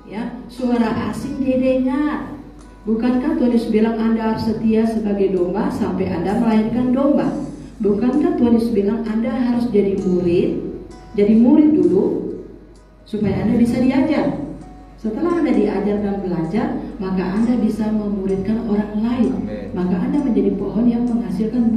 Ya, suara asing dia dengar. Bukankah Tuhan Yesus bilang Anda harus setia sebagai domba sampai Anda melahirkan domba? Bukankah Tuhan Yesus bilang Anda harus jadi murid dulu supaya Anda bisa diajar. Setelah Anda diajar dan belajar, maka Anda bisa memuridkan orang lain. Maka Anda menjadi pohon yang menghasilkan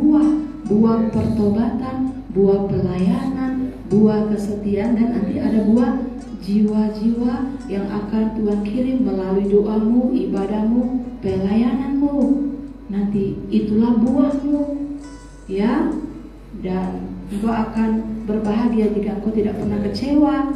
buah pertobatan, buah pelayanan, buah kesetiaan, dan nanti ada buah jiwa-jiwa yang akan Tuhan kirim melalui doamu, ibadahmu, pelayananmu. Nanti itulah buahmu, ya. Dan engkau akan berbahagia jika engkau tidak pernah kecewa.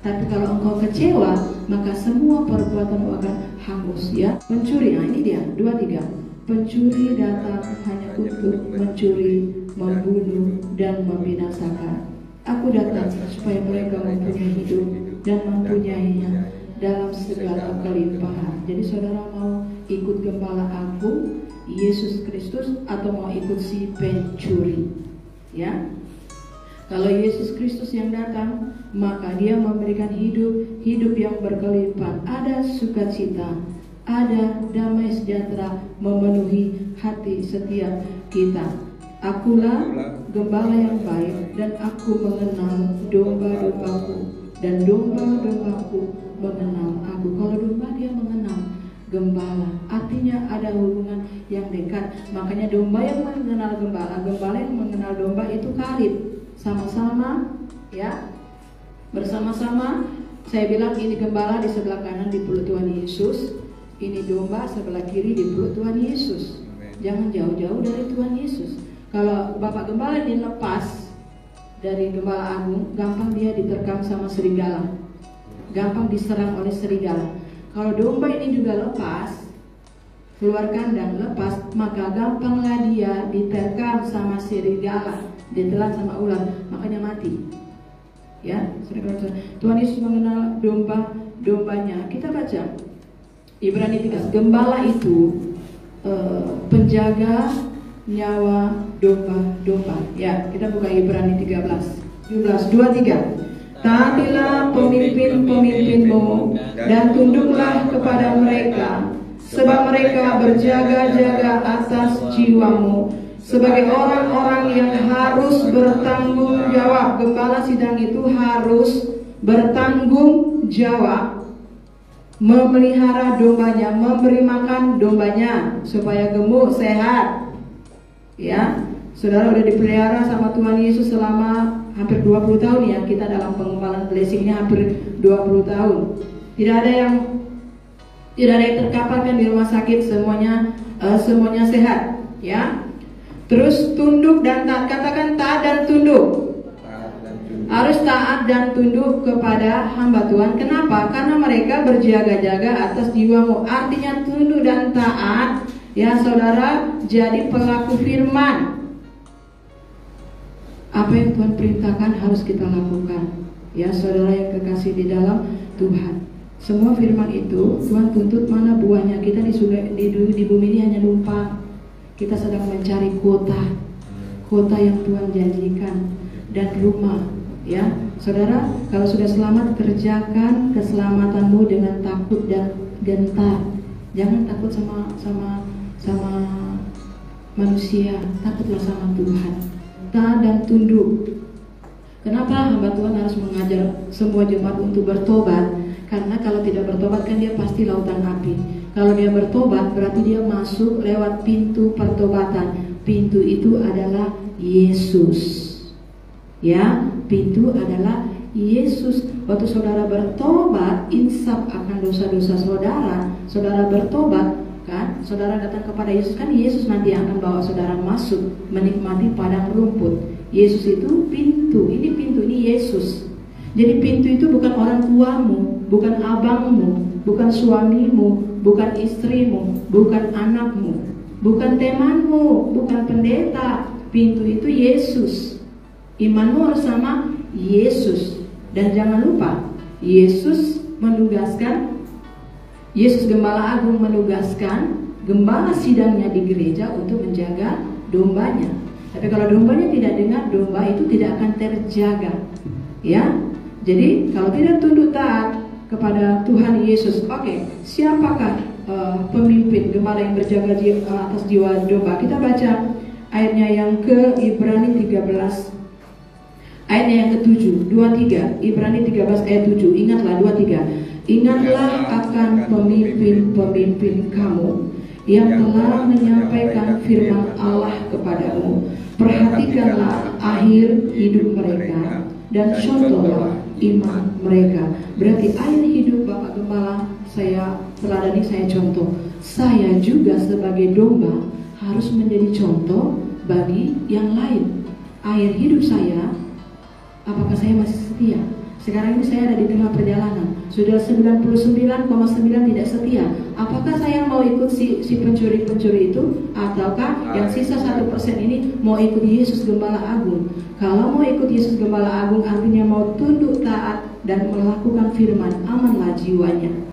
Tapi kalau engkau kecewa, maka semua perbuatanmu akan hangus, ya. Pencuri, nah ini dia 23. Pencuri datang hanya untuk mencuri, membunuh, dan membinasakan. Aku datang supaya mereka mempunyai hidup dan mempunyainya dalam segala kelimpahan. Jadi saudara mau ikut Gembala Agung Yesus Kristus atau mau ikut si pencuri? Ya. Kalau Yesus Kristus yang datang, maka dia memberikan hidup yang berkelimpahan. Ada sukacita, ada damai sejahtera memenuhi hati setiap kita. Akulah gembala yang baik, dan aku mengenal domba-dombaku, dan domba-dombaku mengenal aku. Kalau domba dia mengenal gembala, artinya ada hubungan yang dekat. Makanya domba yang mengenal gembala, gembala yang mengenal domba itu karib. Sama-sama, ya, bersama-sama. Saya bilang ini gembala di sebelah kanan di perut Tuhan Yesus, ini domba sebelah kiri di perut Tuhan Yesus. Jangan jauh-jauh dari Tuhan Yesus. Kalau Bapak Gembala dilepas dari Gembala Agung, gampang dia diterkam sama serigala, gampang diserang oleh serigala. Kalau domba ini juga lepas, keluar kandang lepas, maka gampanglah dia diterkam sama serigala, ditelan sama ular, makanya mati. Ya, Tuhan Yesus mengenal domba-dombanya. Kita baca Ibrani 3. Gembala itu penjaga nyawa domba-domba. Ya, kita buka Ibrani 13. 23. Taatilah pemimpin-pemimpinmu dan tunduklah kepada mereka, sebab mereka berjaga-jaga atas jiwamu sebagai orang-orang yang harus bertanggung jawab. Gembala sidang itu harus bertanggung jawab, memelihara dombanya, memberi makan dombanya supaya gemuk, sehat. Ya, saudara udah dipelihara sama Tuhan Yesus selama hampir 20 tahun ya. Kita dalam pengembalaan blessingnya hampir 20 tahun. Tidak ada yang terkaparkan di rumah sakit, semuanya sehat, ya. Terus tunduk dan taat, katakan taat dan tunduk. Harus taat dan tunduk kepada hamba Tuhan. Kenapa? Karena mereka berjaga-jaga atas jiwamu. Artinya tunduk dan taat, ya saudara, jadi pelaku firman. Apa yang Tuhan perintahkan harus kita lakukan. Ya saudara yang kekasih di dalam Tuhan. Semua firman itu Tuhan tuntut mana buahnya. Kita di bumi ini hanya numpang. Kita sedang mencari kota yang Tuhan janjikan dan rumah. Ya, saudara, kalau sudah selamat, kerjakan keselamatanmu dengan takut dan gentar. Jangan takut sama manusia, takutlah sama Tuhan. Taat dan tunduk. Kenapa hamba Tuhan harus mengajar semua jemaat untuk bertobat? Karena kalau tidak bertobat kan dia pasti lautan api. Kalau dia bertobat berarti dia masuk lewat pintu pertobatan. Pintu itu adalah Yesus. Ya, pintu adalah Yesus. Waktu saudara bertobat, insaf akan dosa-dosa saudara. Saudara bertobat, kan? Saudara datang kepada Yesus, kan Yesus nanti akan bawa saudara masuk menikmati padang rumput. Yesus itu pintu. Ini pintu, ini Yesus. Jadi pintu itu bukan orang tuamu, bukan abangmu, bukan suamimu, bukan istrimu, bukan anakmu, bukan temanmu, bukan pendeta. Pintu itu Yesus. Imanmu harus sama Yesus. Dan jangan lupa, Yesus Gembala Agung menugaskan gembala sidangnya di gereja untuk menjaga dombanya. Tapi kalau dombanya tidak dengar, domba itu tidak akan terjaga. Ya, jadi kalau tidak tunduk taat kepada Tuhan Yesus. Oke, siapakah pemimpin gembala yang berjaga atas jiwa domba? Kita baca ayatnya yang ke Ibrani 13 ayatnya yang ke-7, 23. Ibrani 13 ayat 7. Ingatlah 23. Ingatlah akan pemimpin-pemimpin kamu yang telah menyampaikan firman Allah kepadamu. Perhatikanlah akhir hidup mereka dan contohlah iman mereka. Berarti akhir hidup Bapak Gembala saya teladani, saya contoh. Saya juga sebagai domba harus menjadi contoh bagi yang lain. Akhir hidup saya, apakah saya masih setia? Sekarang ini saya ada di tengah perjalanan, sudah 99,9 tidak setia. Apakah saya mau ikut si pencuri-pencuri itu, ataukah yang sisa 1% ini mau ikut Yesus Gembala Agung? Kalau mau ikut Yesus Gembala Agung artinya mau tunduk taat dan melakukan firman, amanlah jiwanya.